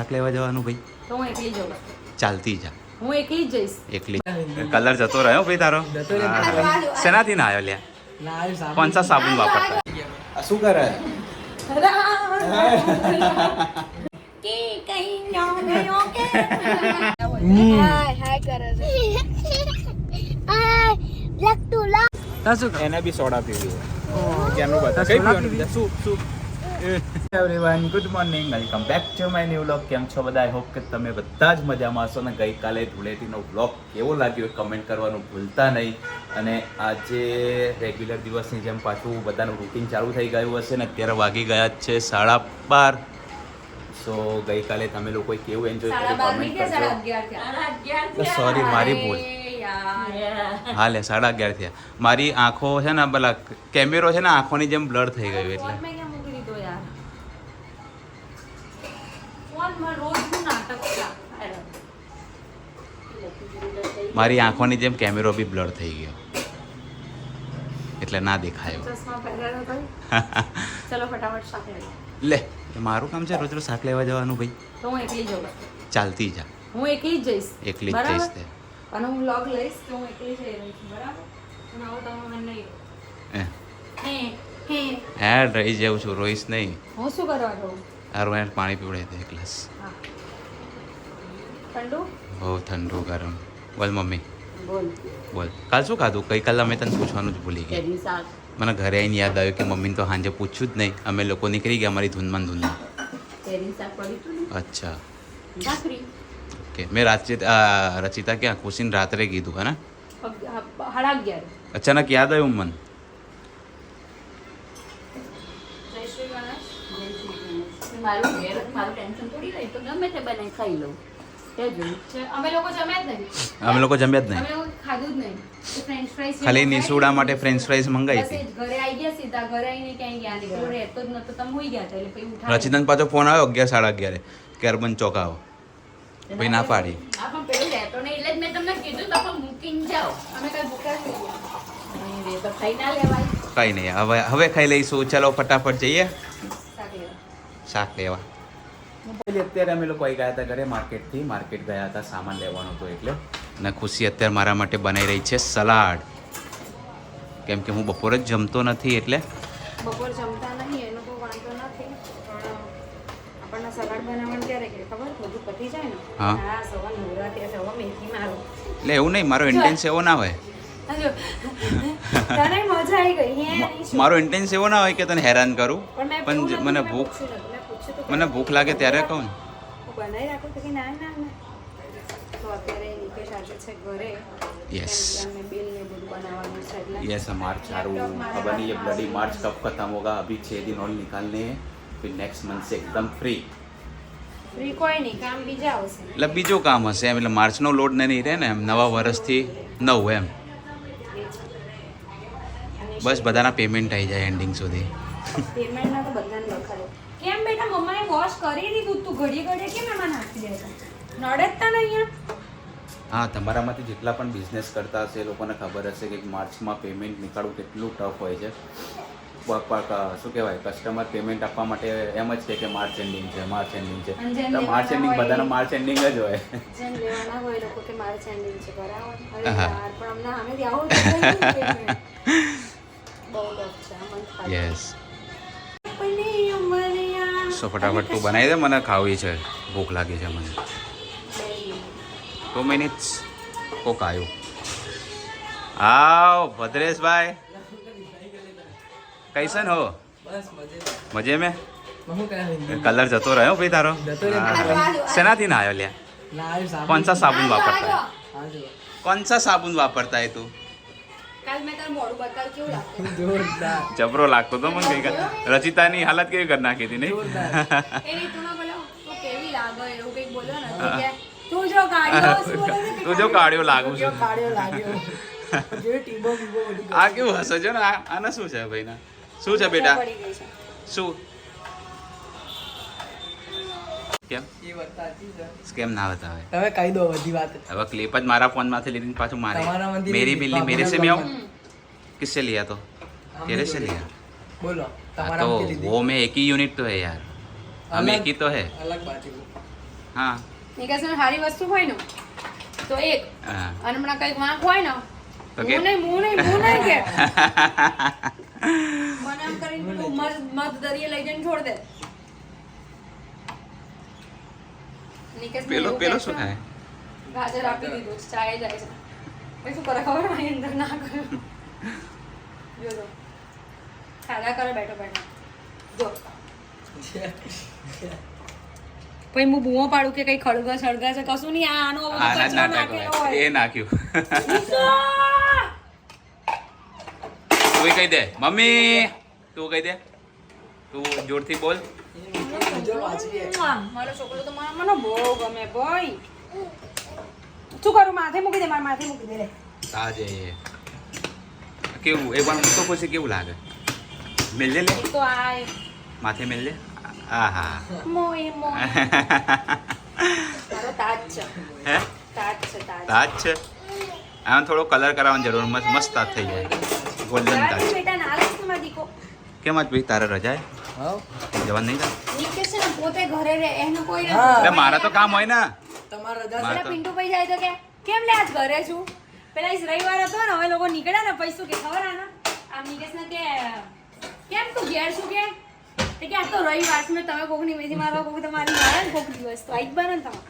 શાક લેવા જવાનું ભાઈ? તો હું એકલી જઉં. ચાલતી જા. હું એકલી જ જઈશ. એકલી. કલર જતો રહ્યો ભાઈ તારો? શેનાથી ના આવ્યો લ્યા? કોણ સા સાબુન વાપરતા? શું કરે? કે કઈ નો ગયો કે હાય કરે છે. એને બી સોડા પીવી કેનું બતા કઈ પીવાનું? Soup everyone good morning, welcome back to my new vlog. કેમ છો બધા? આઈ હોપ કે તમે બધા જ મજામાં હશો ને ગઈકાલે ધૂળેટીનો વ્લોગ કેવો લાગ્યો કમેન્ટ કરવાનું ભૂલતા નહીં. અને આજે રેગ્યુલર દિવસની જેમ પાછું બધાનું રૂટીન ચાલુ થઈ ગયું હશે ને અત્યારે વાગી ગયા જ છે 12:30. સો ગઈકાલે તમે લોકોએ કેવું એન્જોય કર્યું કમેન્ટ કરજો. સોરી મારી ભૂલ. હા લે 11:30 થયા. મારી આંખો છે ને પેલા કેમેરો છે ને આંખોની જેમ બ્લર થઈ ગયું એટલે મારી આંખોની જેમ કેમેરો બી બ્લર થઈ ગયો એટલે ના દેખાયો. ચલો ફટાફટ શાક લઈ લે મારું કામ છે રોજ રોજ શાક લેવા જવાનું ભાઈ? તો હું એકલી જઉં. ચાલતી જા. હું એકલી જ જઈશ. એકલી જ જઈશ તે. અને હું વ્લોગ લઈશ કે હું એકલી જઈ રહી છું, બરાબર? અને હવે તમે મને નહીં યાર રહી જાઉં છું, રોઈશ નહીં. હું શું કરવા જાઉં? સારું યાર પાણી પીવડે દે એક ગ્લાસ. ઠંડુ બહુ ઠંડુ ગરમ. બોલ મમ્મી બોલ. બોલ. કાલ શું ખાધું? ગઈકાલે અમે તને પૂછવાનું જ ભૂલી ગયા. કેરી શાક. મને ઘરે આવીને યાદ આવ્યું કે મમ્મીને તો સાંજે પૂછ્યું જ નહીં. અમે લોકો નીકળી ગયા અમારી ધૂનમાં ધૂનમાં. કેરી શાક પડી તું ને. અચ્છા ભાખરી. ઓકે. મેં રચિતા ક્યાં ખુશીને રાત્રે કીધું હે ને? 11:30. અચાનક યાદ આવ્યું મને. જય શ્રી ગણેશ. મારું ઘેર મારું ટેન્શન થોડી રહી તો ગમે તે બનાવી ખાઈ લઉં. અમે લોકો જમ્યા જ નહીં. અમે લોકો જમ્યા જ નહીં. અમે લોકો ખાધું જ નહીં. ફ્રેન્ચ ફ્રાઈઝ ખાલી નિસુડા માટે ફ્રેન્ચ ફ્રાઈઝ મંગાવી હતી. ઘરે આવી ગયા સીધા. ઘરે આવીને ક્યાંય ગયા નહીં. કોઈ રહેતો જ નતો. તમે હોઈ ગયા હતા એટલે પછી ઉઠાડ્યો. રચિતાનો પાછો ફોન આવ્યો 11:30 કે અર્બન ચોક આવો. ભાઈ ના પાડી. આ પણ પેલું રહેતો નહીં એટલે જ મેં તમને કીધું બાપા મૂકીને જાઓ. અમે કઈ ભૂખ્યા થઈ ગયા. નહીં રે તો ખાઈ ના લેવાય. કઈ નહીં, હવે ખાઈ લઈશું. ચલો ફટાફટ જઈએ શાક લેવા. શાક લેવા. અત્યારે અમે લોકો આવી ગયા હતા ઘરે માર્કેટ ગયા હતા સામાન લેવાનો હતો એટલે. અને ખુશી અત્યારે મારા માટે બનાવી રહી છે સલાડ. કેમ કે હું બપોરે જ જમતો નથી એટલે. બપોર જમતા નહીં એનો કોઈ વાંધો નથી, પણ આપણને સલાડ બનાવવાનું ક્યારે કે ખબર બધું પતી જાય ને. હા. સવાર નવરા ત્યાં સવાર મેથી મારો એટલે એવું નહીં, મારો ઇન્ટેન્સ એવો ના હોય. તને મજા આવી ગઈ હે? મારો ઇન્ટેન્સ એવો ના હોય કે તને હેરાન કરું, પણ મને ભૂખ લાગે ત્યારે કહું ને. બનાવી રાખું તો કે ના ના ના. તો અત્યારે નિકેશ આજે છે ઘરે. Yes. અમે બિલ ને બધું બનાવવાનું છે એટલે यस मार्च चालू खबर नहीं ये ब्लडी मार्च कब खत्म होगा. अभी 6 दिन और निकालने हैं, फिर नेक्स्ट मंथ से एकदम फ्री. ફ્રી કોઈ નહીં, કામ બીજા આવશે. એટલે બીજું કામ હશે એમ. એટલે માર્ચનો લોડ નહીં રહે ને એમ. નવા વર્ષથી નવું એમ. બસ બધાના પેમેન્ટ આવી જાય એન્ડિંગ સુધી. પેમેન્ટના તો બધાને લખાડો. કેમ બેટા મમ્માએ વોશ કરી દીધું, તું ઘડી ઘડી કેમ એમાં નાખી દેતા? નડે જ તા નહીં અહીંયા. હા, તમારામાંથી જેટલા પણ બિઝનેસ કરતા હશે એ લોકોને ખબર હશે કે માર્ચમાં પેમેન્ટ નીકાળવું કેટલું ટફ હોય છે. શું કહેવાય, કસ્ટમર પેમેન્ટ આપવા માટે એમ જ છે કે માર્ચ એન્ડિંગ છે. માર્ચ એન્ડિંગ છે તો માર્ચ એન્ડિંગ બધાના માર્ચ એન્ડિંગ જ હોય. જેમ લેવાના હોય લોકો કે મારે સેન્ડિંગ છે બરાબર. અરે હા. યાર પણ અમને સામેથી આવું જ બહુ ટફ છે આ મંથ ખાલી. યસ. પની ઉમરિયા. સો ફટાફટ તું બનાવી દે, મને ખાવી છે, ભૂખ લાગી છે મને. 2 મિનિટ્સ. કોક આવ્યું. આવ ભદ્રેશભાઈ, कैसन हो? मजे में. कलर जतो રહ્યો ભાઈ તારો? શેનાથી ના આવ્યો લ્યા? कौन सा साबुन वापरता है? कौन सा साबुन वापरता है तू? કાલ મેં તારું મોઢું બતાવ્યું કેવું લાગતું? જબરો લાગતો તો મને કઈ. રચિતાની હાલત કેવી કરી નાખી હતી નહીં? એ રીતુનો બોલો તો કેવી લાગે એવું કંઈક બોલ્યો ને તો કે તું જો કાઢ્યો તું જો કાળ્યો લાગુ છું. કાળ્યો લાગ્યો જે ટીબો બીબો બધી આ કેવું હશે જો ને. આના શું છે ભાઈ? ના શું છે બેટા? પડી ગઈ છે. શું કેમ એ વાત સાચી છે. સ્કેમ ના બતાવે? તમે કહી દો બધી વાત. હવે ક્લિપ જ મારા ફોન માંથી લીધી પાછું મારે. તમારામાંથી मेरी લીધી. बिल्ली मेरे से बाबूने मैं बोला। किससे लिया तो? तेरे से लिया? બોલો हाँ, તમારા तो માંથી લીધી. वो में एक ही यूनिट तो है यार. हम अलग- एक ही तो है. અલગ બાત છે. હા નિકેશને સારી વસ્તુ હોય ને તો એક હા અને હમણાં કંઈક વાંક હોય ને તો કે હું નહીં કે મને આમ કરીને પેલું મધ દરિયે લઈ જઈને છોડ દે નિકેશને પેલો એવું પેલો કહે શું છે, થાય ગાજર આપી દીધું છે, ચાય જાય છે પછી શું કરે ખબર મારી અંદર ના કર્યું જો જો ખાધા કરે બેઠો બેઠો જો પછી હું બૂમો પાડું કે કઈ ખળગા સળગા છે કશું નહીં આ આનો બધો આના કચરો નાટક નાખેલો હોય હોય એ નાખ્યું તું કહી દે મમ્મી તું કહી દે તું જોરથી બોલ બીજો વાંચીએ. મારો છોકરો તો મને બહુ ગમે ભાઈ શું કરું માથે મૂકી દે મારા માથે મૂકી દે લે આજે કેવું એ પણ હું તો પછી કેવું લાગે મેલજે લે તો આય માથે મેલજે આહા મોય મોય મારો તાજ છે હે તાજ છે તાજ તાજ છે આમાં થોડો કલર કરાવવાની જરૂર મસ્ત મસ્ત તાજ થઈ જાય ગોલ્ડન તાજ તાજ બેટા ના લેસ ને મારા દીકો કેમ આજ ભાઈ તારે રજા હે? હાવ. જવાનું નહીં થાય નિકેશ છે ને પોતે ઘરે રહે એનું કોઈ હા. એટલે મારા તો કામ હોય ને તમારે રજા મારે છે? પેલા પિન્ટુ ભાઈ જાય તો કે કેમ લે આજ ઘરે છું પેલા ઈસ રવિવાર હતો ને હવે લોકો નીકળ્યા ને પૈસું કે ખબર આના આમ નિકેશ ને કે કેમ તું ઘેર છું કે તે કે આજ તો રવિવાર છે ને તમે કોકની મેથી મારવા કોક તમારી મારે ને કોક દિવસ તો આઈ જ બને ને તમે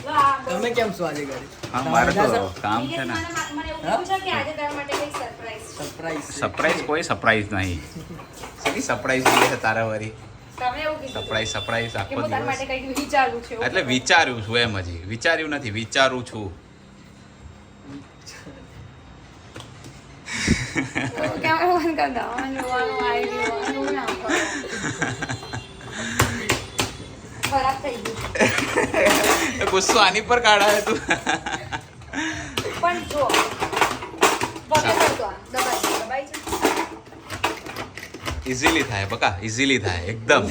લો આ બોલ. તમે કેમ છો આજે ઘરે? હા તમારે મારે રજા તો છે? કામ નિકેશ છે ને મને એવું કીધું છે કે આજે તારા માટે કઈ સરપ્રાઈઝ છે સરપ્રાઈઝ છે. સરપ્રાઈઝ કોઈ સરપ્રાઈઝ નહીં શી સરપ્રાઈઝ જોઈએ છે તારા વરી તમે એવું કીધું સરપ્રાઈઝ સરપ્રાઈઝ કે આખો હું તારા માટે દિવસ કઈક વિચારું છું એટલે વિચાર્યું છું એમ હજી વિચાર્યું નથી વિચારું છું કેમેરા બંધ કર દો જોવાનું આવી ગયું ના કરો. ખરાબ થઈ ગયું ગુસ્સો આની પર કાઢાય તું પણ જો વગર કરતો આ દબાઈ છે ઇઝીલી થાય બકા ઇઝીલી થાય એકદમ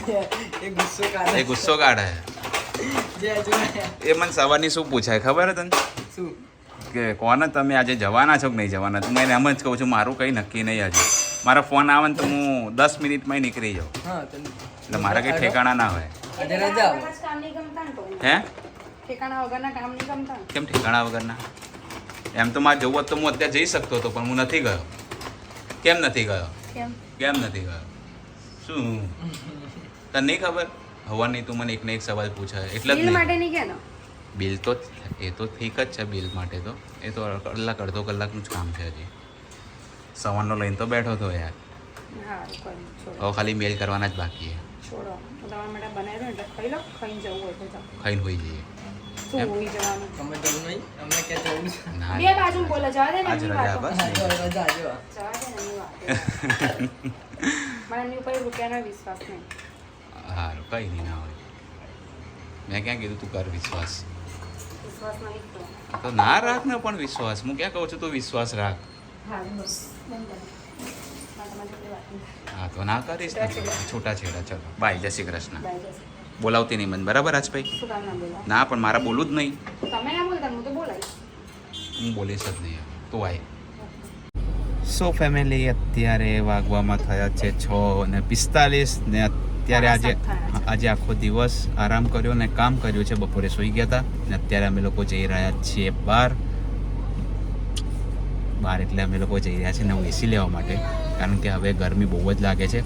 એ ગુસ્સો કાઢે. એ ગુસ્સો કાઢાય જે હજુ એ મને સવારની શું પૂછાય ખબર હે તને શું? કે કોને તમે આજે જવાના છો કે નહીં જવાના તો મેં એમ જ કહું છું મારું કંઈ નક્કી નહીં આજે મારો ફોન આવે ને તો હું 10 મિનિટમાં નીકળી જાઉં હા તો એટલે મારા કંઈ ઠેકાણા ના હોય આજે રજા આવે. કામ નહીં ગમતા ને તો હે ઠેકાણા વગરના કામ નહીં ગમતા ને. કેમ ઠેકાણા વગરના એમ તો મારે જવું હોત તો હું અત્યારે જઈ શકતો હતો પણ હું નથી ગયો કેમ નથી ગયો કેમ કેમ નથી ગયો શું તને નહીં ખબર હવાની તું મને એક ને એક સવાલ પૂછાય એટલે જ દિલ નહીં માટે નહીં કે ને બિલ તો એ તો ઠીક જ છે બિલ માટે તો એ તો અડધો કલાકનું જ કામ છે હજી સવારનો લઈને તો બેઠો હતો યાર હા કોઈ નહીં, છોડો હવે ખાલી મેલ કરવાના જ બાકી છે છોડો હું તમારા માટે બનાવી દઉં એટલે ખાઈ લો ખાઈને જવું હોય તો જાઓ ખાઈને હોઈ જઈએ શું હોઈ જવાનું તમે જવું નહીં? અમને ક્યાં જવું છે? ના બે બાજુ બોલે જવા દે ને આજ એમની રજા વાતો. બસ. હા, જો રજા આજે વા. જવા દે ને એમની વાતો. મને એમની ઉપર રૂપિયાનો વિશ્વાસ નહીં હારું કંઈ નહીં ના હોય મેં ક્યાં કીધું તું કર વિશ્વાસ વિશ્વાસ નહીં તો તો ના રાખ ને પણ વિશ્વાસ હું ક્યાં કહું છું તું વિશ્વાસ રાખ હા બસ બંધ કર. મારે તમારી જોડે વાત નહીં. હા તો ના કરીશ ને છૂટા છેડા ચલો બાય જય શ્રી કૃષ્ણ બાય જય શ્રી. બોલાવતી નહીં મને બરાબર રાજભાઈ શું કામ ના બોલા ના પણ મારા બોલું જ નહીં તમે ના બોલતા હું તો બોલાઈશ હું બોલીશ જ નહીં તું આય સો ફેમિલી અત્યારે વાગવામાં થયા છે 6:45 ને અત્યારે આજે આજે આખો દિવસ આરામ કર્યો ને કામ કર્યું છે બપોરે સૂઈ ગયા હતા ને અત્યારે અમે લોકો જઈ રહ્યા છીએ બહાર એટલે અમે લોકો જઈ રહ્યા છીએ નવું એસી લેવા માટે કારણ કે હવે ગરમી બહુ જ લાગે છે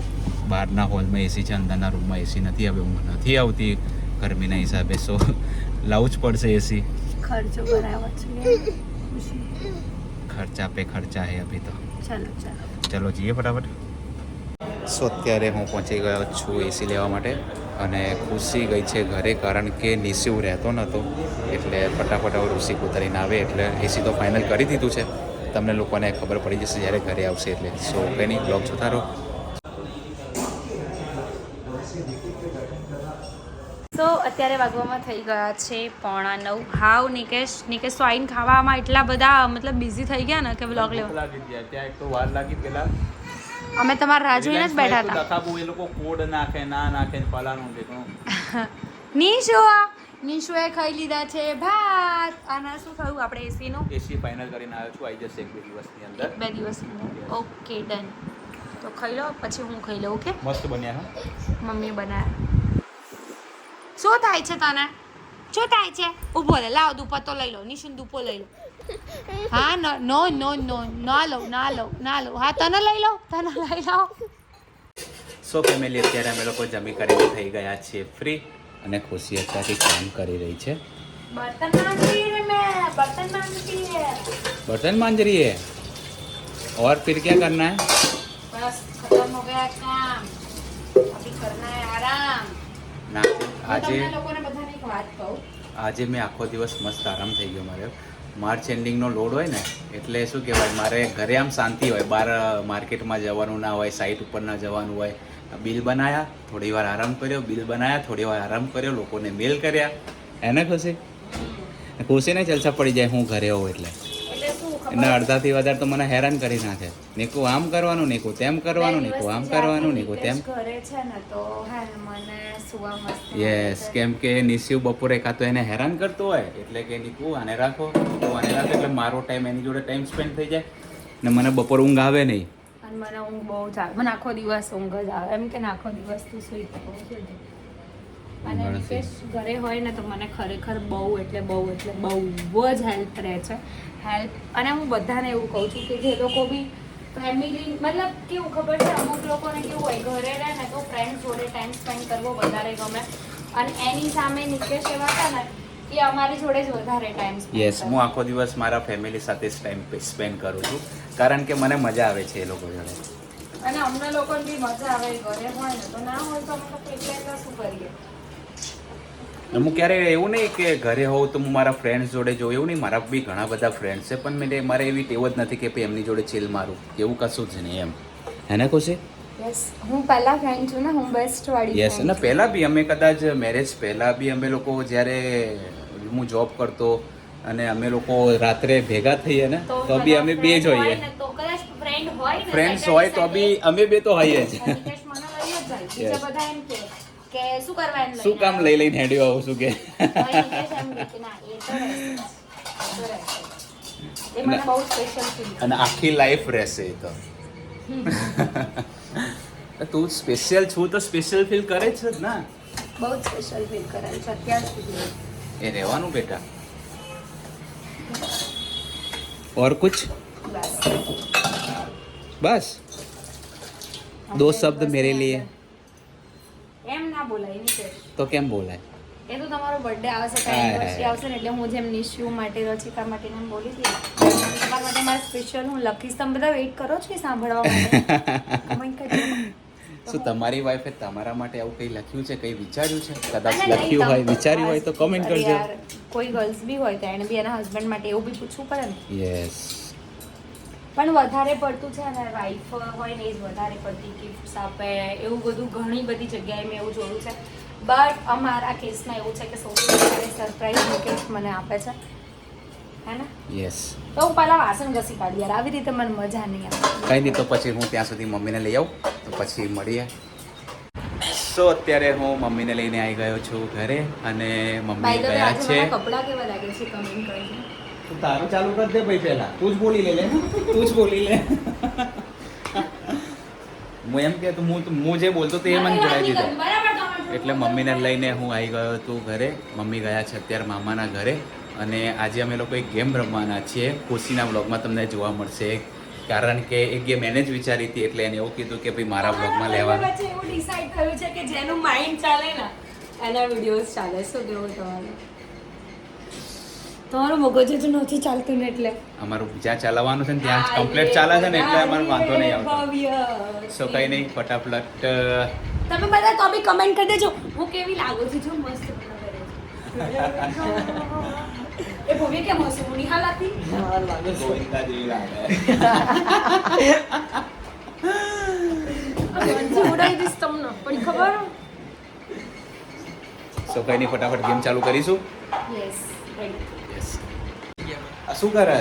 બહારના હોલમાં એસી છે અંદરના રૂમમાં એસી નથી હવે ઊંઘ નથી આવતી ગરમીના હિસાબે સો લાવવું જ પડશે એસી ખર્ચો કરાવવા છે ખર્ચા પે ખર્ચા હે અભી તો ચાલો ચાલો ચલો જઈએ ફટાફટ સો અત્યારે હું પહોંચી ગયો છું એસી લેવા માટે અને ખુશી ગઈ છે ઘરે કારણ કે નિશિવ રહેતો નહોતો એટલે ફટાફટ હવે ઋષિક ઉતરીને આવે એટલે એસી તો ફાઇનલ કરી દીધું છે તમને લોકોને ખબર પડી જશે જ્યારે ઘરે આવશે એટલે સો કંઈ નહીં બ્લોગ જોતા રહો તો અત્યારે વાગવામાં થઈ ગયા છે 8:45 હાવ નિકેશ તો આવીને ખાવામાં એટલા બધા મતલબ બિઝી થઈ ગયા ને કે વ્લોગ લેવા લાગી ગયા ત્યાં એક તો વાર લાગી પેલા અમે તમારા રાહ જોઈને જ બેઠા હતા દખાબુ એ લોકો કોડ નાખે ના નાખે ને ફલાણું ઢીકણું નિશુએ ખાઈ લીધા છે ભાત અને શું થયું આપણે એસીનું એસી ફાઇનલ કરીને આવ્યો છું આવી જશે 1-2 દિવસની અંદર 1-2 દિવસની અંદર ઓકે ડન તો ખાઈ લો પછી હું ખાઈ લઉં ઓકે મસ્ત બન્યા હા મમ્મી બનાવ્યા શું થાય છે તને શું થાય છે ઊભો રે લાવ દુપટ્ટો લઈ લો નિશુન દુપો લઈ લો હા નો નો નો ના લો હા તને લઈ લો સો ફેમિલી અત્યારે અમે લોકો જમી કરીને થઈ ગયા છીએ ફ્રી અને ખુશી અત્યારથી કામ કરી રહી છે. बर्तन बर्तन मांज रही है और फिर क्या करना है? बस खत्म हो गया काम अभी करना है आराम. ના આજે તમને લોકોને બધાને એક વાત કહું. આજે મેં આખો દિવસ મસ્ત આરામ થઈ ગયો મારે. માર્ચ એન્ડિંગનો લોડ હોય ને એટલે શું કહેવાય મારે ઘરે આમ શાંતિ હોય, બહાર માર્કેટમાં જવાનું ના હોય, સાઇટ ઉપર ના જવાનું હોય. બિલ બનાવ્યા, થોડી વાર આરામ કર્યો, બિલ બનાવ્યા, થોડી વાર આરામ કર્યો, લોકોને મેલ કર્યા. એને ખુશીને જલસા પડી જાય હું ઘરે હોઉં એટલે. એટલે શું ખબર એના અડધાથી વધારે તો મને હેરાન કરી નાખે. નીકું આમ કરવાનું, નીકું તેમ કરવાનું, નીકું આમ કરવાનું, નીકું તેમ. ઘરે છે ને તો હે મને સુવા મસ્ત યસ, કેમ કે નિશિવ બપોરે કાં તો એને હેરાન કરતો હોય એટલે કે નીકું આને રાખો, નીકું આને રાખો, એટલે મારો ટાઈમ એની જોડે ટાઈમ સ્પેન્ડ થઈ જાય ને મને બપોર ઊંઘ આવે નહીં. અને મને ઊંઘ બહુ જ આવે. મને આખો દિવસ ઊંઘ જ આવે. એમ કે ને આખો દિવસ તું સુઈ શકો છો. અને નિકેશ ઘરે હોય ને તો મને ખરેખર બહુ એટલે બહુ જ હેલ્પ રહે છે. અને હું બધાને એવું કહું છું કે જે લોકો બી ફેમિલી મતલબ કેવું ખબર છે, અમુક લોકોને કેવું હોય ઘરે રહે ને તો ફ્રેન્ડ જોડે ટાઈમ સ્પેન્ડ કરવો વધારે ગમે. અને એની સામે નિકેશ એવા હતા ને કે અમારી જોડે જ વધારે ટાઈમ યસ, હું આખો દિવસ મારા ફેમિલી સાથે જ ટાઈમ સ્પેન્ડ કરું છું કારણ કે મને મજા આવે છે એ લોકો જોડે. અને અમને લોકોને બી મજા આવે ઘરે હોય ને તો ના હોય તો અમે લોકો એકલા શું કરીએ. હું ક્યારેય એવું નહીં કે ઘરે હોઉં તો હું મારા ફ્રેન્ડ્સ જોડે જોઉં, એવું નહીં. મારા બી ઘણા બધા ફ્રેન્ડ્સ છે પણ મારે એવી ટેવ જ નથી કે ભાઈ એમની જોડે ચીલ મારું, એવું કશું જ નહીં એમ. હે ને ખુશી? યસ, હું પહેલા ફ્રેન્ડ છું ને, હું બેસ્ટ વાળી. યસ, અને પહેલાં બી અમે કદાચ મેરેજ પહેલાં બી અમે લોકો જ્યારે હું જોબ કરતો અને અમે લોકો રાત્રે ભેગા થઈએ ને તો બી અમે બે જ હોઈએ. તો કદાચ ફ્રેન્ડ હોય ને ફ્રેન્ડ્સ હોય તો બી અમે બે તો હોઈએ જ. નિકેશ મને લઈ જ જાય. બીજા બધા એમ કે શું કરવા એમ શું કામ લઈને હેડ્યો આવું શું કે નિકેશ એમ કે ના એ તો રહેશે. એ મને બહુ સ્પેશિયલ ફીલ. અને આખી લાઈફ રહેશે એ તો. તું સ્પેશિયલ છું તો સ્પેશિયલ ફીલ કરે છે જ ના. બહુ જ સ્પેશિયલ ફીલ કરાય છે અત્યાર સુધી. એ રહેવાનું બેટા. और कुछ? बस दो शब्द मेरे लिए. એમ ના બોલાય નિકેશ. तो કેમ બોલાય? એ તો તમારો બર્થડે આવશે, એનિવર્સરી આવશે ને એટલે હું જેમ નિશુ માટે, રચિતા માટે એમ બોલી હતી તમારા માટે મારે સ્પેશિયલ હું લખીશ. તમે બધા વેઇટ કરો છો એ સાંભળવા માટે? કમેન્ટ કરજો. શું તમારી વાઈફે તમારા માટે આવું કંઈ લખ્યું છે, કંઈ વિચાર્યું છે? કદાચ લખ્યું હોય, વિચાર્યું હોય તો કમેન્ટ કરજો. કોઈ ગર્લ્સ બી હોય તો એને બી એના હસબન્ડ માટે એવું બી પૂછવું પડે ને. યસ, પણ વધારે પડતું છે ને વાઈફ હોય ને એ જ વધારે પડતી ગિફ્ટ્સ આપે એવું બધું ઘણી બધી જગ્યાએ મેં એવું જોયું છે. બટ અમારા કેસમાં એવું છે કે સૌથી વધારે સરપ્રાઈઝ ગિફ્ટ મને આપે છે. હે ને? યસ. તો હું પહેલા વાસણ ઘસી કાઢી યાર, આવી રીતે મને મજા નહીં આવે. કંઈ નહીં, તો પછી હું ત્યાં સુધી મમ્મીને લઈ આવું તો પછી મળીએ. સો અત્યારે હું મમ્મીને લઈને આવી ગયો છું ઘરે અને મમ્મી ગયા છે. કપડાં કેવા લાગે છે કમેન્ટ કરજો. તું તારું ચાલુ કર દે ભાઈ, પહેલા તું જ બોલી લે. તું જ બોલી લે. હું એમ કે હું જે બોલતો તો એ મને જણાવી દીધું. એટલે મમ્મીને લઈને હું આવી ગયો હતું ઘરે. મમ્મી ગયા છે અત્યારે મામાના ઘરે અને આજે અમે લોકો એક ગેમ રમવાના છીએ. ખુશીના વ્લોગમાં તમને જોવા મળશે કારણ કે એ ગેમ એને જ વિચારી હતી એટલે એને એવું કીધું કે ભાઈ મારા વ્લોગમાં લેવાનું. એવું ડિસાઈડ થયું છે કે જેનું માઇન્ડ ચાલે ને એના વિડીયોઝ ચાલે. શું કેવું તમારું? તમારું મગજ જ નથી ચાલતું ને એટલે અમારું જ્યાં ચલાવવાનું છે ને ત્યાં કમ્પ્લીટ ચાલે છે ને એટલે અમારે વાંધો નહીં આવતો. સો કંઈ નહીં, ફટાફટ તમે બધા તો બી કમેન્ટ કરી દેજો હું કેવી લાગુ છું. જો મસ્ત એ ભવ્ય કેમ હશે? હું નિહાલ હતી. ગોવિંદા જેવી લાગે. ઉડાઈ દઈશ તમને પણ ખબર. સો કંઈ નહીં, ફટાફટ ગેમ ચાલુ કરીશું. Yes yes. આ શું કરે?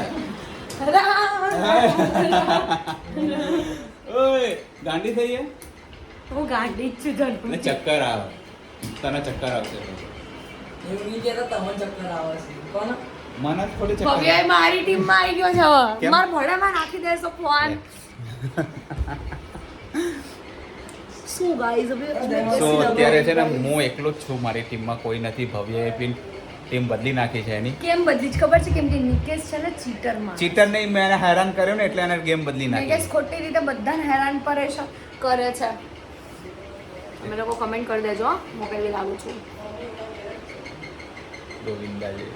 ઓય ગાંડી થઈ છે? હું ગાંડી જ છું ને જણ. ચક્કર આવે. તને ચક્કર આવશે. એવું નહીં કહેતા તમને ચક્કર આવે છે. કોણ? મને થોડી ચક્કર ભવ્ય મારી ટીમમાં આવી ગયો છે હવે. કેમ? મારા ભોળામાં નાખી દેશો ફોન. શું ગાઈઝ સો અત્યારે છે ને હું એકલો જ છું, મારી ટીમમાં કોઈ નથી. ભવ્ય બી ટીમ બદલી નાખી છે એની. કેમ બદલી જ ખબર છે? કેમ કે નિકેશ છે ને ચીટરમાં. ચીટર નહીં, મેં એને હેરાન કર્યો ને એટલે એને ગેમ બદલી નિકેશ નાખી. ખોટી રીતે બધાને હેરાન પરેશાન કરે છે. તમે લોકો કમેન્ટ કરી દેજો હો, મોકલી લાવું છું. ગોવિંદાજી.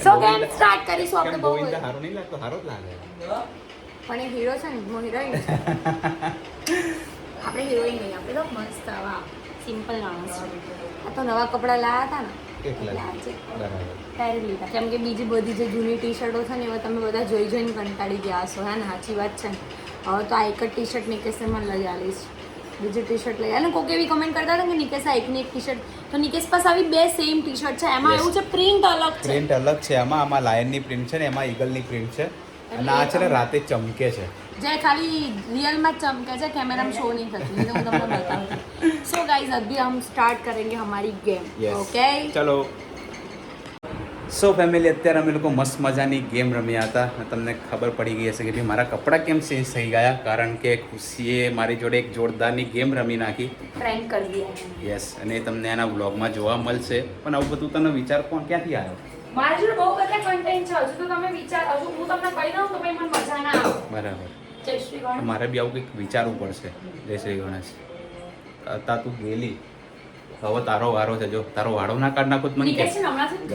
સો ગેમ સ્ટાર્ટ કરીશું આપણે. કેમ બહુ ગોવિંદા હારો નહીં લાગતો? હારો જ લાગે. પણ એ હીરો છે ને, હું હિરોઈન છે. આપણે હિરોઈન નહીં, આપણે તો મસ્ત આવા સિમ્પલ માણસ છે. આ તો નવા કપડાં લાવ્યા હતા ને એટલે એટલે આજે બરાબર. પહેરી લીધા. કેમ કે બીજી બધી જે જૂની ટી શર્ટો છે ને એવા તમે બધા જોઈ જોઈને કંટાળી ગયા હશો. હે ને? સાચી વાત છે ને. હવે તો આ એક જ ટી શર્ટ નિકેશે મને લઈ આવીશ. બીજી ટી શર્ટ લઈ અને કોઈક એવી કમેન્ટ કરતા હતા કે નિકેશ આ એકની એક ટી શર્ટ, તો નિકેશ પાસે આવી બે સેમ ટી શર્ટ છે. એમાં એવું છે પ્રિન્ટ અલગ છે. પ્રિન્ટ અલગ છે. આમાં લાયનની પ્રિન્ટ છે ને એમાં ઈગલની પ્રિન્ટ છે. અને આ છે ને રાતે ચમકે છે. જે ખાલી રિયલમાં જ ચમકે છે, કેમેરામાં શો नहीं करती. मैं तो તમને बताऊं. सो गाइस अभी हम स्टार्ट करेंगे हमारी गेम. ओके ચલો. સો ફેમિલી, અત્યારે અમે લોકો મસ્ત મજાની ગેમ રમ્યા હતા. તમને ખબર પડી ગઈ હશે કે ભાઈ મારા કપડાં કેમ ચેન્જ થઈ ગયા, કારણ કે ખુશીએ મારી જોડે એક જોરદારની ગેમ રમી નાખી. प्रैंक कर दिया. યસ, અને એ તમને એના વ્લોગમાં જોવા મળશે. પણ આવું બધું તને વિચાર કોણ ક્યાંથી આવ્યો? મારી જોડે બહુ બધા કન્ટેન્ટ છે. હજુ તો તમે વિચાર, હજુ હું તમને કહી દઉં તો ભાઈ મને મજા ના આવે. બરાબર. જય શ્રી ગણેશ. મારે બી આવું કંઈક વિચારવું પડશે. જય શ્રી ગણેશ. અત્યારે તું ગયેલી, હવે તારો વારો છે. જો તારો વાળો ના કાઢ નાખો તો મને નિકેશ છે ને હમણાં છે ને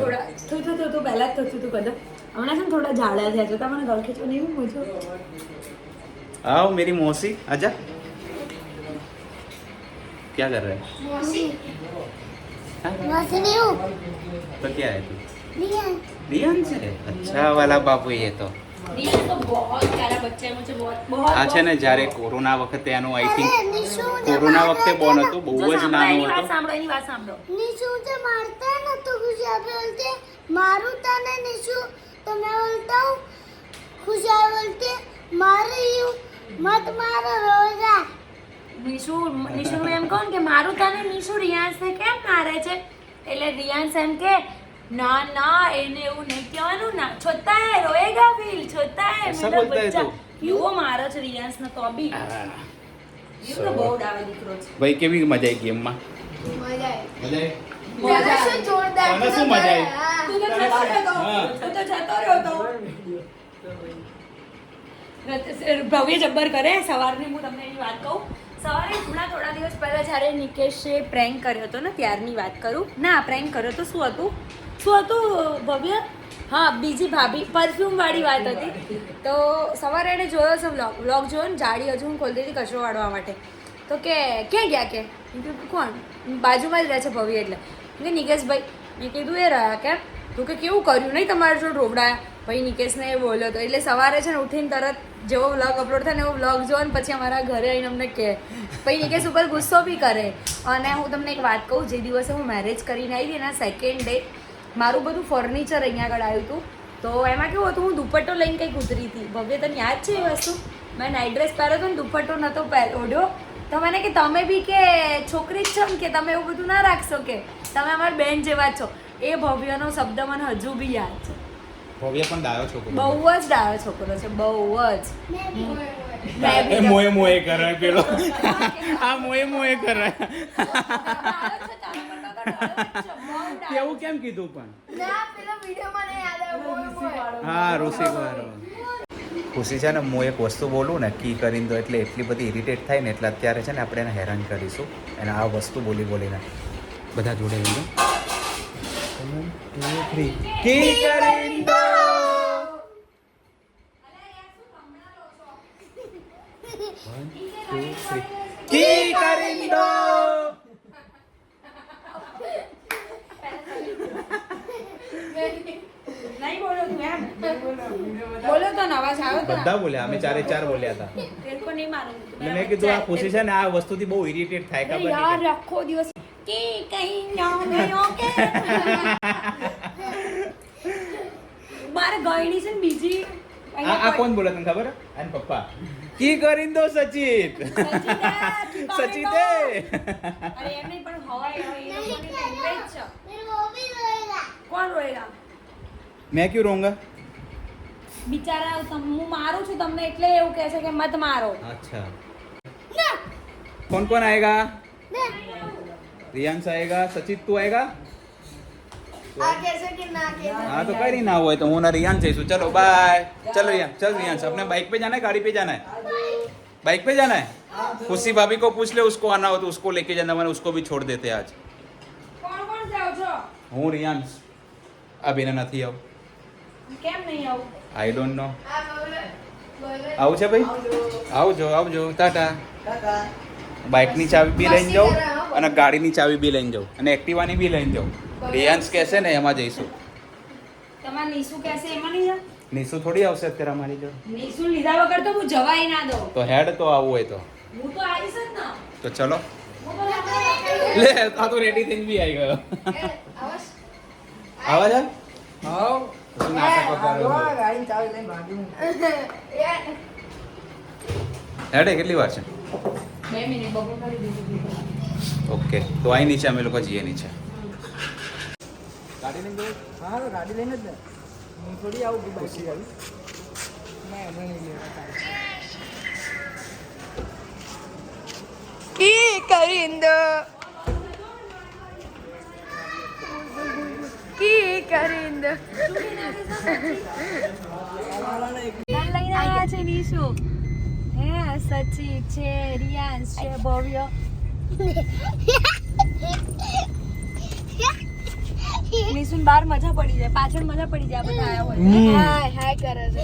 થોડા થતું પહેલા જ થતું કદમ હમણાં છે ને થોડા ઝાડા થયા છે. તમને ગળ ખેંચવાની એવું મજા आओ मेरी मौसी, आजा. क्या कर रहे हैं? हाँ? तो क्या है तू? रियान से? अच्छा वाला बाबू ये तो. रियान तो बहुत प्यारा बच्चा है. मुझे बहुत આ છે ને જ્યારે કોરોના વખતે આનું આઈ થિંક કોરોના વખતે બોર્ન હતું, બહુ જ નાનું હતું. સાંભળો એની વાત સાંભળો. निशु से मारता है ना तो खुशियाँ बोलते मारू ताने निशु तो मैं बोलता हूँ खुशियाँ बोलते मार रही हूँ मत मारो रोजा. નિશુ એમ કહું કે મારું તને નિશુ રિયાન્સને કેમ મારે છે, એટલે રિયાન્સ એમ કે ના ના એને એવું નહીં કહેવાનું ના, છોતા હે રોએગા ફીલ, છોતા હે ऐसा મેરા बोलता है બચ્ચા. तू? એવો મારે છે રિયાન્સને તો બી એવું તો બહુ ડાવે દીકરો છે. ભાઈ કેવી મજા આવી ગેમમાં? मजा है. મજા આવી? निशु जोरदार તને શું મજા આવી? તું તો જતો રહ્યો તો. હા. તું તો જતો રહ્યો તો. ભવ્ય જબ્બર કરે. સવારની હું તમને એની વાત કહું. સવારે થોડા દિવસ પહેલા જ્યારે નિકેશે પ્રેન્ક કર્યો હતો ને ત્યારની વાત કરું. ના, પ્રેન્ક કર્યો તો શું હતું ભવ્ય? હા, બીજી ભાભી પરફ્યુમ વાળી વાત હતી. તો સવારે એને જોયો છે વ્લોગ જોયો ને, જાડી હજુ હું ખોલતી હતી કચરો વાળવા માટે. તો કે ક્યાં ગયા કે? મેં કીધું કોણ? બાજુમાં જ રહે છે ભવ્ય. એટલે કે નિકેશભાઈ. મેં કીધું એ રહ્યા કેમ? તું કે કેવું કર્યું નહીં તમારા જોડે રોવડાયા? ભાઈ નિકેશને એ બોલ્યો હતો. એટલે સવારે છે ને ઉઠીને તરત જેવો વ્લોગ અપલોડ થાય ને એવો વ્લોગ જોવો ને પછી અમારા ઘરે આવીને અમને કહે. પછી નિકેશ ઉપર ગુસ્સો બી કરે. અને હું તમને એક વાત કહું, જે દિવસે હું મેરેજ કરીને આવી હતી ને સેકન્ડ ડે મારું બધું ફર્નિચર અહીંયા આગળ આવ્યું હતું. તો એમાં કેવું હતું, હું દુપટ્ટો લઈને કંઈક ઉતરી હતી. ભવ્ય તને યાદ છે એ વસ્તુ? મેં નાઇટ ડ્રેસ પહેર્યો હતો ને દુપટ્ટો નહોતો ઓઢ્યો. તો મને કે તમે બી કે છોકરી જ છો ને, કે તમે એવું બધું ના રાખશો, કે તમે અમારી બેન જેવા જ છો. એ ભવ્યનો શબ્દ મને હજુ બી યાદ છે. ભવ્ય પણ ડાયો છોકરો. બહુ જ ડાયો છોકરો છે, બહુ જ. એ મોએ મોએ કરે પેલો. આ મોએ મોએ કરે. કેવું કેમ કીધું પણ? ना पहला वीडियो में नहीं आ रहा હા, ઋષિક વાળો. ખુશી છે ને, હું એક વસ્તુ બોલું ને કી કરીને દો એટલે એટલી બધી ઇરિટેટ થાય ને, એટલે અત્યારે છે ને આપણે એને હેરાન કરીશું. અને આ વસ્તુ બોલીને બધા જોડે લઈ લો. 1 2 3 કી કરીને દો. કી કરીને દો. નહીં બોલો તું એમ. બોલો તો અવાજ આવ્યો તો. બધા બોલ્યા, અમે ચારે ચાર બોલ્યા હતા. તેલકો નહીં મારું. એટલે મેં કીધું આ ખુશી છે ને આ વસ્તુથી બહુ ઇરિટેટ થાય, અરે ખબર યાર નહીં. આખો દિવસ કે કઈ ના ગયો કે મારે ગયણી છે ને બીજી આ કોણ બોલે તને ખબર? આન પપ્પા. કી કરીને દો સચિત. સચિત અરે એમ નહીં પણ હોય એ લોકોની language છે. फिर वो भी रोएगा. કોણ રોયેલા? મેં ક્યું રોંગા? બિચારા હું મારું છું તમને એટલે એવું કહે છે કે મત મારો. अच्छा कौन कौन आएगा? रियांश आएगा, सचित तू आएगा, આ કહેશે કે ના કે हाँ तो कहीं ना हुआ है तो હું रियान जैसू चलो बाय चलो रियान चल रियान अपने बाइक पे जाना है गाड़ी पे जाना है बाइक पे जाना है खुशी भाभी को पूछ ले उसको आना हो तो उसको लेके जाना मैंने उसको भी छोड़ देते आज કોણ કોણ જાવ છો હું रियान અભિને નથી આવું કેમ નહીં આવું આઈ ડોન્ટ નો આવું છે ભાઈ આવજો ટાટા બાઇકની ચાવી બી લઈને જાઉં અને ગાડીની ચાવી બી લઈને જાઉં અને એક્ટિવાની બી લઈને જાઉં રિયાન્સ કહેશે ને એમાં જઈશું તમારે નીસુ કહેશે એમાં નહીં જાવ નિશુ થોડી આવશે અત્યારે અમારી જોડે નીસુ લીધા વગર તો હું જવાય ના દઉં તો હેડ તો આવવું હોય તો હું તો આવીશ જ ના તો ચલો હું તો આપણે લે આ તો રેડી થઈને બી આવી ગયો આવા જા હાઉ શું નાટક કરો છો? ગાડી ચાવી લઈને ભાગ્યું હેડે કેટલી વાર છે 2 મિનિટ બબલ કરી દીધું ઓકે તો અહીં નીચે અમે લોકો જઈએ નીચે ગાડી લઈને જવું? હા તો ગાડી લઈને જ ને હું થોડી આવું કે બાઈક આવી ના એમને નહીં લેવા કી કરિંદો કી કરિંદો નામ લઈને આવ્યા છે નીસુ હે સચી છે રિયાન્સ છે ભવ્ય નીસુન બહાર મજા પડી જાય પાછળ મજા પડી જાય બધા આયા હોય હાય કરે છે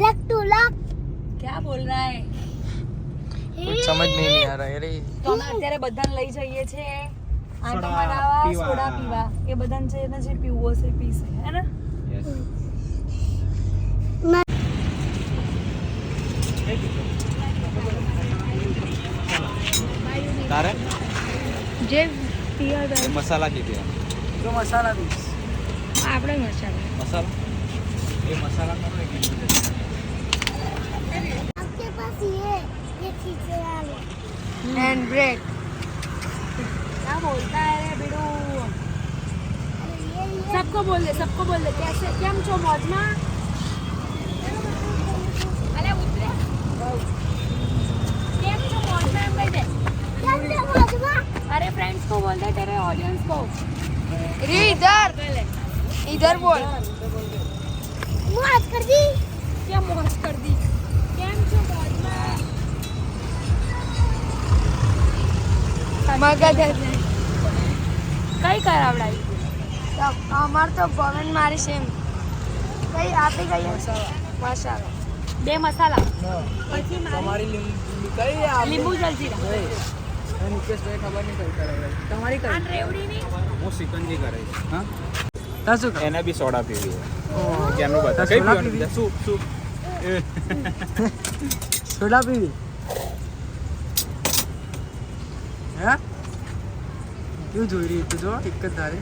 लक टू लक क्या बोल रहा है कुछ समझ में नहीं आ रहा है रे તો અમે અત્યારે બધાને લઈ જઈએ છે આંટો મારવા સોડા પીવા એ બધાને છે ને જે પીવું હશે પીશે હે ને તારે જે પીવા એ મસાલા કીધી तो मसाला बीस આપણે મસાલા મસાલા એ મસાલા કરો आपके पास ये खींचे वाले एंड ब्रेक क्या बोलता है रे बिडू सबको बोल दे कैसे केम छो मौज में अरे उतरे केम छो मौज में एम कही दे कैसे मौजमा अरे फ्रेंड्स को बोल दे तेरे ऑडियंस को रे इधर बोल मौज कर दी क्या मौज कर दी केम छो मौज में मगध કઈ કરાવડાવી અમાર તો પવન મારી સેમ કઈ આપી ગઈ મસાલા બે મસાલા પછી તમારી લીંબુ કઈ આ લીંબુ જલજીરા નિકેશ ભાઈ ખબર નહીં કઈ કરાવે તમારી આ રેવડીની હું સિકંજી કરે છે હા તાસુ એને બી સોડા પીવી હોય કેનું બતા કઈ સોડા પીવાનું PV? Soup soup soda PV હે કેવું જોઈ રહી તું જો એક જ ધારે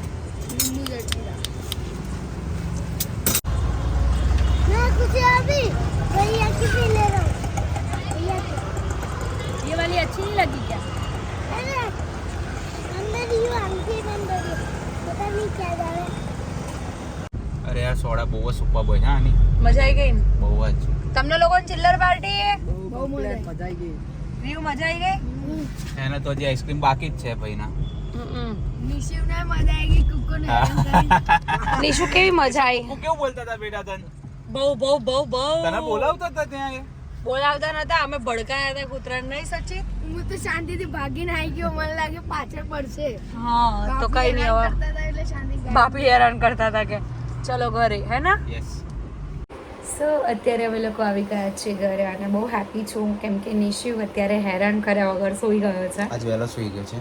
मैं कुछ अभी भैया की भी ले रहा हूँ भैया की ये वाली अच्छी नहीं लगी क्या अरे अंदर ही आंटी अंदर ही पता नहीं क्या जा रहा है અરે યાર સોડા બહુ જ સુપર હોય હા આની મજા આવી ગઈ ને બહુ જ તમને લોકોને ચિલ્લર પાર્ટી બહુ મજા આવી ગઈ રીવ મજા આવી ગઈ એને તો હજી આઈસ્ક્રીમ બાકી જ છે ભાઈના નિશિવ ને મજા આવી કુકો ને નિશુ કેવી મજા આવી હું કેવું બોલતા હતા બેટા તને બહુ તને બોલાવતા હતા ત્યાં એ? બોલાવતા નતા અમે ભડકાયા હતા કૂતરાને નહીં સચિન હું તો શાંતિથી ભાગીને આવી ગયો મને લાગે પાછળ પડશે હા તો કઈ નહીં હવે કરતા હતા એટલે શાંતિ બાપી હેરાન કરતા હતા કે ચલો ઘરે હે ને Yes. સો અત્યારે અમે લોકો આવી ગયા છીએ ઘરે અને બહુ હેપી છું કેમ કે નિશિવ અત્યારે હેરાન કર્યા વગર સૂઈ ગયો છે આજ વહેલો સુઈ ગયો છે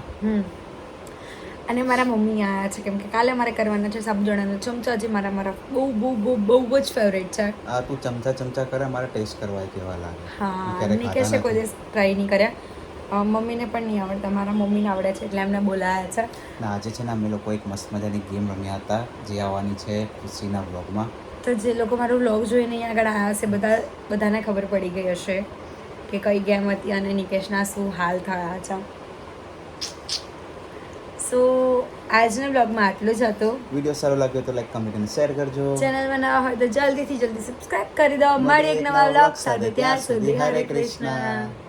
અને મારા મમ્મી આવ્યા છે કેમ કે કાલે મારે કરવાના છે સાબુદાણાનો ચમચા જે મારા બહુ જ ફેવરેટ છે આ તું ચમચા કરે મારે ટેસ્ટ કરવા કેવા લાગે હા ક્યારેક નિકેશે ખાતા કોઈ દિવસ ટ્રાય નહીં કર્યા મમ્મીને પણ નહીં આવડતા મારા મમ્મીને આવડે છે એટલે એમને બોલાયા છે ના આજે છે ને અમે લોકો એક મસ્ત મજાની ગેમ રમ્યા હતા જે આવવાની છે ખુશીના બ્લોગમાં તો જે લોકો મારું વ્લોગ જોઈને અહીં આગળ આવ્યા હશે બધાને ખબર પડી ગઈ હશે કે કઈ ગેમ હતી અને નિકેશના શું હાલ થયા છે સો આજના બ્લોગમાં આટલું જ હતું વિડીયો સારો લાગ્યો તો લાઈક કમેન્ટ અને શેર કરજો ચેનલમાં નવા હોય તો જલ્દી સબસ્ક્રાઇબ કરી દો મળીએ એક નવા વ્લોગ સાથે ત્યાં સુધી હરે કૃષ્ણ